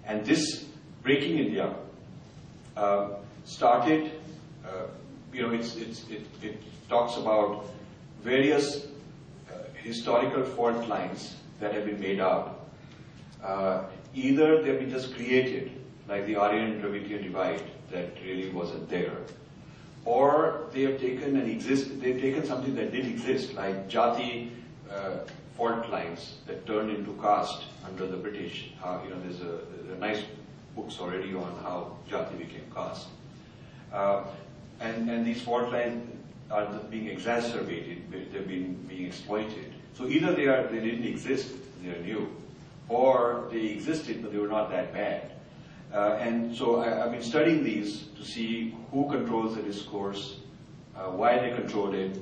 And this Breaking India started, it talks about various historical fault lines that have been made out. Either they've been just created, like the Aryan-Dravidian divide that really wasn't there, or they have taken they've taken something that did exist, like Jati fault lines that turned into caste under the British. There's a nice books already on how Jati became caste. And these fault lines are being exacerbated, they've been being exploited. So either they didn't exist, they are new, or they existed but they were not that bad. And so I've been studying these to see who controls the discourse, why they control it,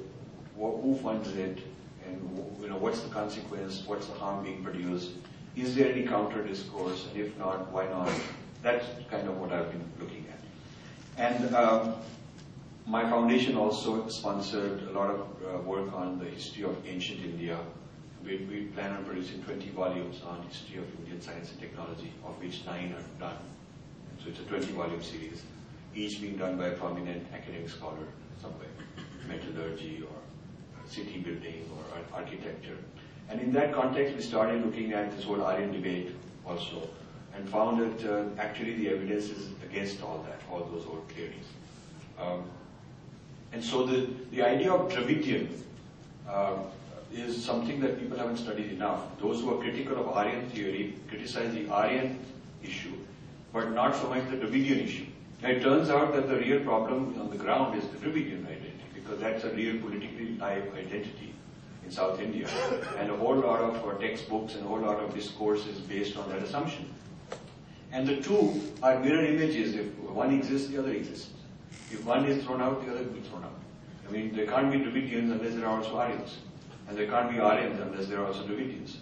who funds it, and what's the consequence, what's the harm being produced, is there any counter discourse, and if not, why not? That's kind of what I've been looking at. And my foundation also sponsored a lot of work on the history of ancient India. We plan on producing 20 volumes on history of Indian science and technology, of which 9 are done. So it's a 20-volume series, each being done by a prominent academic scholar somewhere, metallurgy or city building or architecture. And in that context, we started looking at this whole Aryan debate also, and found that actually the evidence is against all those old theories. And so the idea of Dravidian is something that people haven't studied enough. Those who are critical of Aryan theory criticize the Aryan issue, but not so much the Dravidian issue. Now, it turns out that the real problem on the ground is the Dravidian identity, because that's a real politically live identity in South India. And a whole lot of textbooks and a whole lot of discourse is based on that assumption. And the two are mirror images. If one exists, the other exists. If one is thrown out, the other will be thrown out. I mean, there can't be Dravidians unless there are also Aryans. And there can't be Aryans unless there are also Dravidians.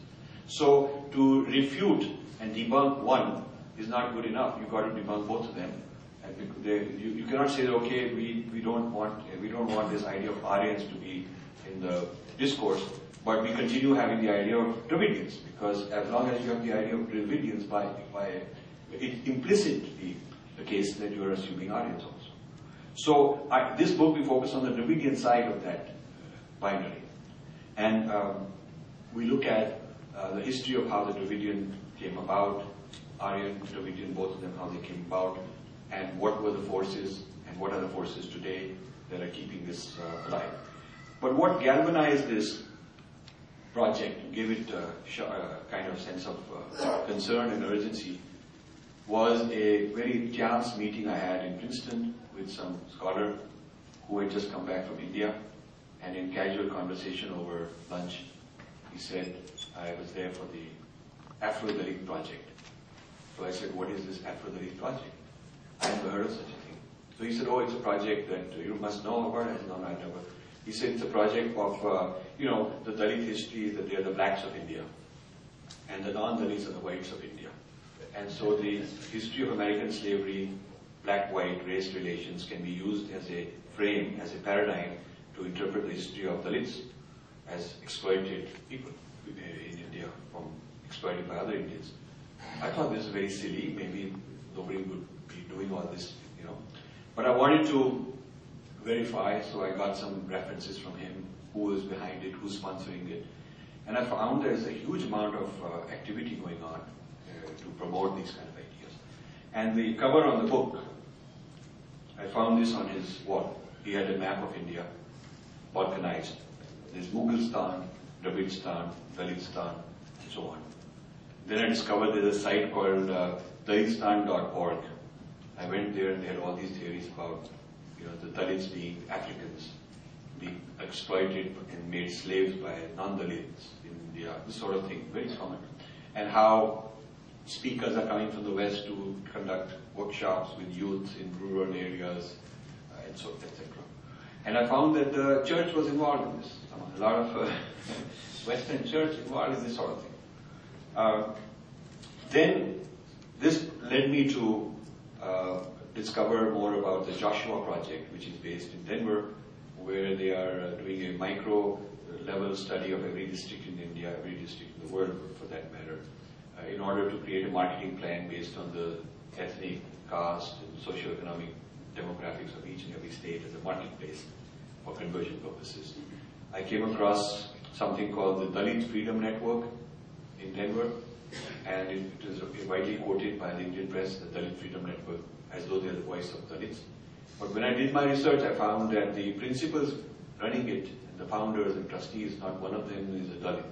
So to refute and debunk one is not good enough. You've got to debunk both of them. And you cannot say, okay, we don't want this idea of Aryans to be in the discourse, but we continue having the idea of Dravidians, because as long as you have the idea of Dravidians, it's implicitly the case that you are assuming Aryans also. So this book, we focus on the Dravidian side of that binary. And we look at the history of how the Dravidian came about, Aryan, Dravidian, both of them, how they came about, and what were the forces, and what are the forces today that are keeping this alive. But what galvanized this project, gave it a kind of sense of concern and urgency, was a very chance meeting I had in Princeton with some scholar who had just come back from India, and in casual conversation over lunch, he said, I was there for the Afro-Dalit project. So I said, what is this Afro-Dalit project? I never heard of such a thing. So he said, oh, it's a project that you must know about. I said, no, I never. He said, it's a project of, the Dalit history, that they are the blacks of India, and the non-Dalits are the whites of India. And so the history of American slavery, black-white race relations can be used as a frame, as a paradigm to interpret the history of Dalits as exploited people in India, from exploited by other Indians. I thought this was very silly. Maybe nobody would be doing all this, But I wanted to verify, so I got some references from him, who is behind it, who's sponsoring it. And I found there's a huge amount of activity going on to promote these kind of ideas. And the cover on the book, I found this on his wall. He had a map of India, balkanized. There's Mughalistan, Dravidstan, Dalitestan, and so on. Then I discovered there's a site called Dalitestan.org. I went there and they had all these theories about the Dalits being Africans, being exploited and made slaves by non-Dalits in India, this sort of thing, very common. And how speakers are coming from the West to conduct workshops with youth in rural areas, and so etc. And I found that the church was involved in this. A lot of Western church involved in this sort of thing. Then this led me to discover more about the Joshua Project, which is based in Denver, where they are doing a micro level study of every district in India, every district in the world for that matter, in order to create a marketing plan based on the ethnic, caste, and socio-economic demographics of each and every state as a marketplace for conversion purposes. I came across something called the Dalit Freedom Network in Denver, and it is widely quoted by the Indian press, the Dalit Freedom Network, as though they are the voice of Dalits. But when I did my research, I found that the principals running it, and the founders and trustees, not one of them is a Dalit.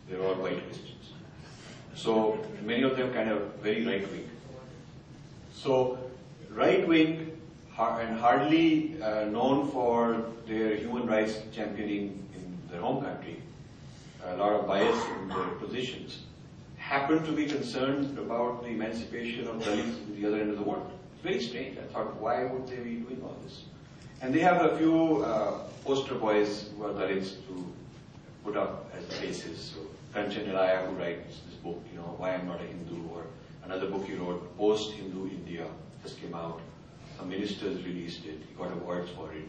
They're all white Christians. So many of them kind of very right-wing. So right-wing and hardly known for their human rights championing in their home country, a lot of bias in their positions, happen to be concerned about the emancipation of Dalits in the other end of the world. It's very strange. I thought, why would they be doing all this? And they have a few poster boys who are Dalits to put up as the faces. So Kanchan Ilaya, who writes this book, Why I'm Not a Hindu, or another book he wrote, Post-Hindu India, just came out. Some ministers released it. He got awards for it,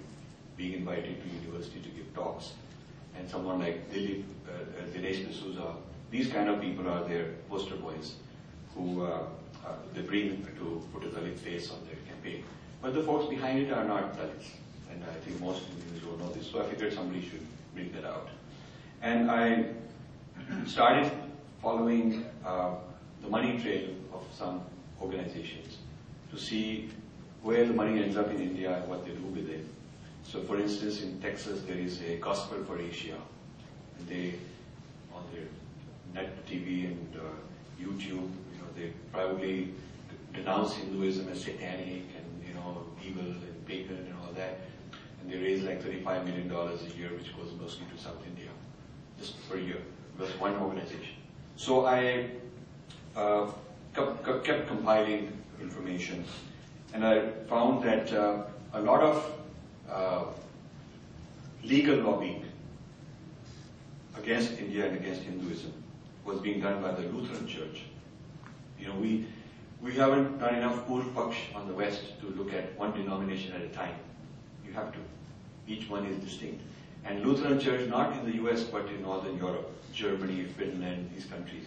being invited to university to give talks. And someone like Dinesh D'Souza, these kind of people are their poster boys who they bring to put a Dalit face on their campaign. But the folks behind it are not Dalits. And I think most Indians don't know this. So I figured somebody should bring that out. And I started following the money trail of some organizations to see where the money ends up in India and what they do with it. So for instance, in Texas, there is a Gospel for Asia. And they, on their net TV and YouTube, they proudly denounce Hinduism as satanic and, evil and pagan and all that. And they raise like $35 million a year, which goes mostly to South India, just per year. It was one organization. So I kept compiling information, and I found that a lot of legal lobbying against India and against Hinduism was being done by the Lutheran Church. We haven't done enough Purv Paksh on the West to look at one denomination at a time. You have to. Each one is distinct. And Lutheran Church, not in the US, but in Northern Europe, Germany, Finland, these countries.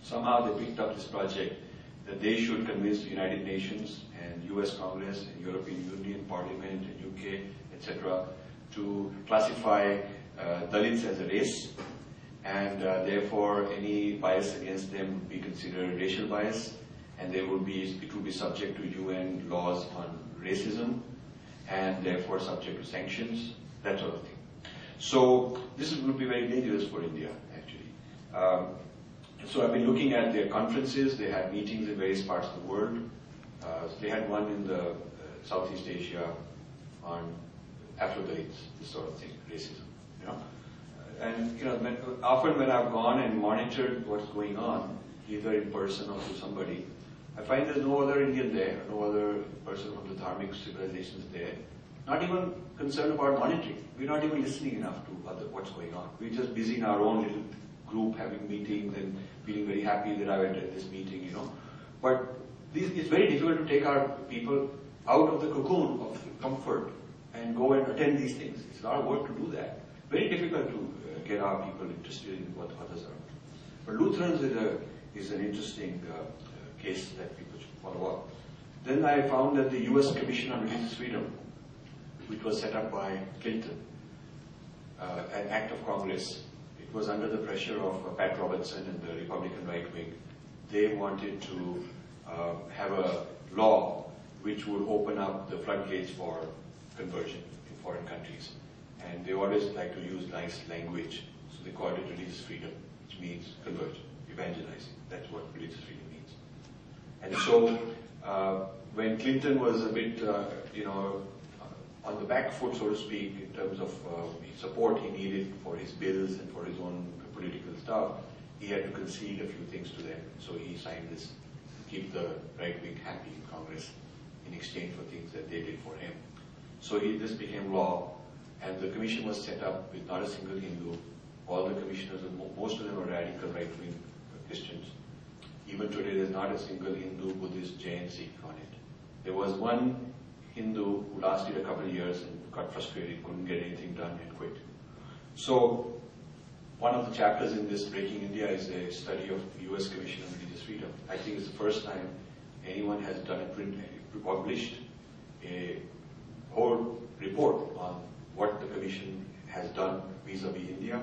Somehow they picked up this project that they should convince the United Nations and US Congress and European Union, Parliament and UK, etc. to classify Dalits as a race, and therefore any bias against them would be considered racial bias, and it would be subject to UN laws on racism, and therefore subject to sanctions, that sort of thing. So this would be very dangerous for India, actually. So I've been looking at their conferences. They had meetings in various parts of the world. They had one in the Southeast Asia on Afro-Dalits, this sort of thing, racism, And often when I've gone and monitored what's going on, either in person or through somebody, I find there's no other Indian there, no other person from the Dharmic civilizations there, not even concerned about monitoring. We're not even listening enough to what's going on. We're just busy in our own little group, having meetings and feeling very happy that I went at this meeting, But it's very difficult to take our people out of the cocoon of comfort and go and attend these things. It's a lot of work to do that. Very difficult to get our people interested in what others are. But Lutherans is an interesting case that people should follow up. Then I found that the US Commission on Religious Freedom, which was set up by Clinton, an act of Congress, it was under the pressure of Pat Robertson and the Republican right wing. They wanted to have a law which would open up the floodgates for conversion in foreign countries. And they always like to use nice language, so they called it religious freedom, which means conversion, evangelizing. That's what religious freedom means. And so when Clinton was a bit, on the back foot, so to speak, in terms of support he needed for his bills and for his own political stuff, he had to concede a few things to them. So he signed this to keep the right wing happy in Congress in exchange for things that they did for him. So this became law, and the commission was set up with not a single Hindu. All the commissioners, most of them are radical right-wing Christians. Even today, there's not a single Hindu, Buddhist, Jain, Sikh on it. There was one Hindu who lasted a couple of years and got frustrated, couldn't get anything done and quit. So one of the chapters in this Breaking India is a study of US Commission on Religious Freedom. I think it's the first time anyone has done published a whole report on what the Commission has done vis-a-vis India.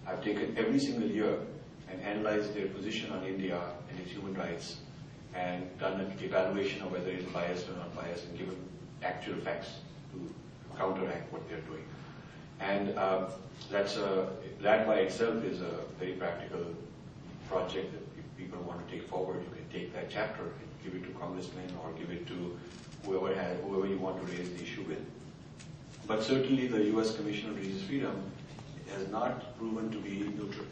I've taken every single year and analyzed their position on India and its human rights and done an evaluation of whether it's biased or not biased and given actual facts to counteract what they're doing. And that by itself is a very practical project that if people want to take forward, you can take that chapter and give it to congressmen or give it to whoever you want to raise the issue with. But certainly the US Commission on Religious Freedom has not proven to be neutral.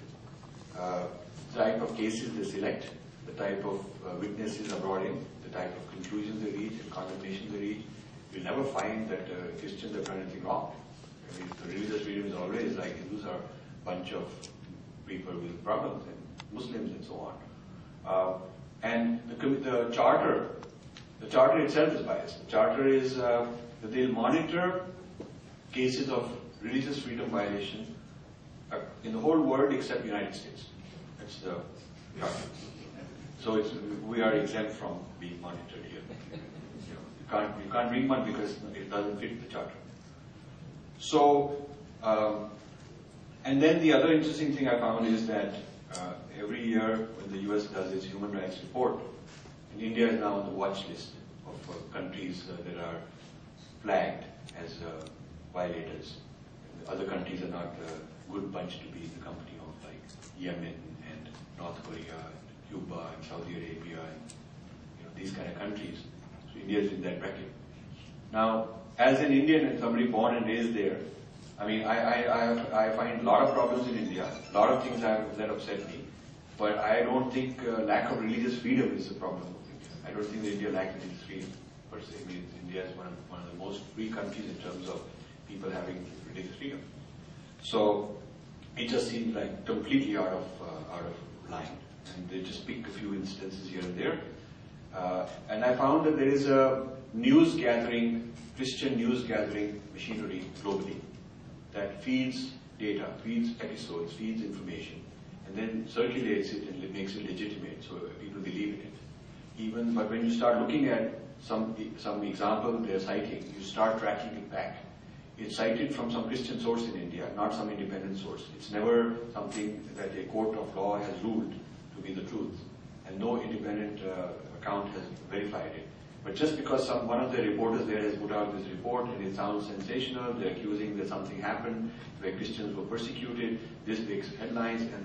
The type of cases they select, the type of witnesses are brought in, the type of conclusions they reach and condemnations they reach, you'll never find that Christians have done anything wrong. I mean, the religious freedom is always like Hindus are a bunch of people with problems and Muslims and so on. And the charter itself is biased. The charter is that they'll monitor cases of religious freedom violation in the whole world except the United States. That's the charter. So we are exempt from being monitored here. You can't read one because it doesn't fit the charter. So, and then the other interesting thing I found is that every year when the US does its human rights report, and India is now on the watch list of countries that are flagged as violators. And other countries are not a good bunch to be in the company of, like Yemen and North Korea, and Cuba and Saudi Arabia, and these kind of countries. So India is in that bracket. Now, as an Indian and somebody born and raised there, I mean, I find a lot of problems in India, a lot of things that upset me, but I don't think lack of religious freedom is a problem of India. I don't think that India lacks religious freedom per se. I mean, India is one of the most free countries in terms of people having religious freedom. So it just seems like completely out of line, and they just pick a few instances here and there. And I found that there is a Christian news gathering machinery globally that feeds data, feeds episodes, feeds information, and then circulates it and makes it legitimate so people believe in it. But when you start looking at some example they're citing, you start tracking it back. It's cited from some Christian source in India, not some independent source. It's never something that a court of law has ruled to be the truth, and no independent account has verified it. But just because one of the reporters there has put out this report and it sounds sensational, they're accusing that something happened where Christians were persecuted, this makes headlines, and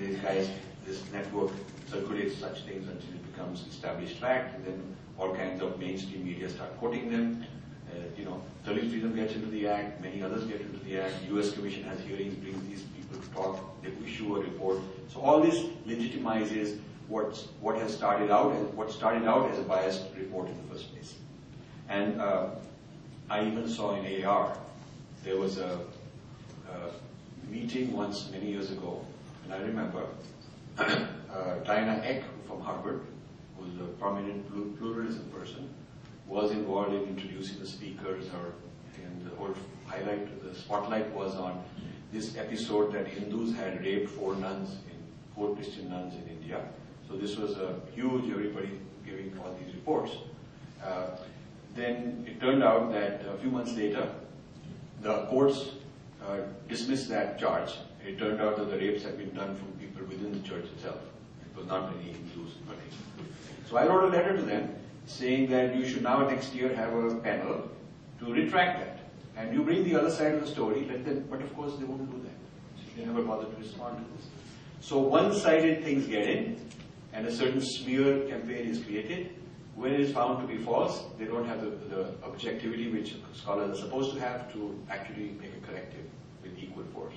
this network circulates such things until it becomes established fact, and then all kinds of mainstream media start quoting them. Dalit freedom gets into the act, many others get into the act, US Commission has hearings, brings these people to talk, they issue a report. So all this legitimizes what started out as a biased report in the first place. And I even saw in AR, there was a meeting once many years ago, and I remember Diana Eck from Harvard, who's a prominent pluralism person, was involved in introducing the speakers, and the whole spotlight was on this episode that Hindus had raped four Christian nuns in India. So this was a huge, everybody giving all these reports. Then it turned out that a few months later, the courts dismissed that charge. It turned out that the rapes had been done from people within the church itself. It was not any Hindus. So I wrote a letter to them saying that you should now next year have a panel to retract that. And you bring the other side of the story, but of course they won't do that. So they never bothered to respond to this. So one-sided things get in, and a certain smear campaign is created. When it is found to be false, they don't have the objectivity which scholars are supposed to have to actually make a corrective with equal force.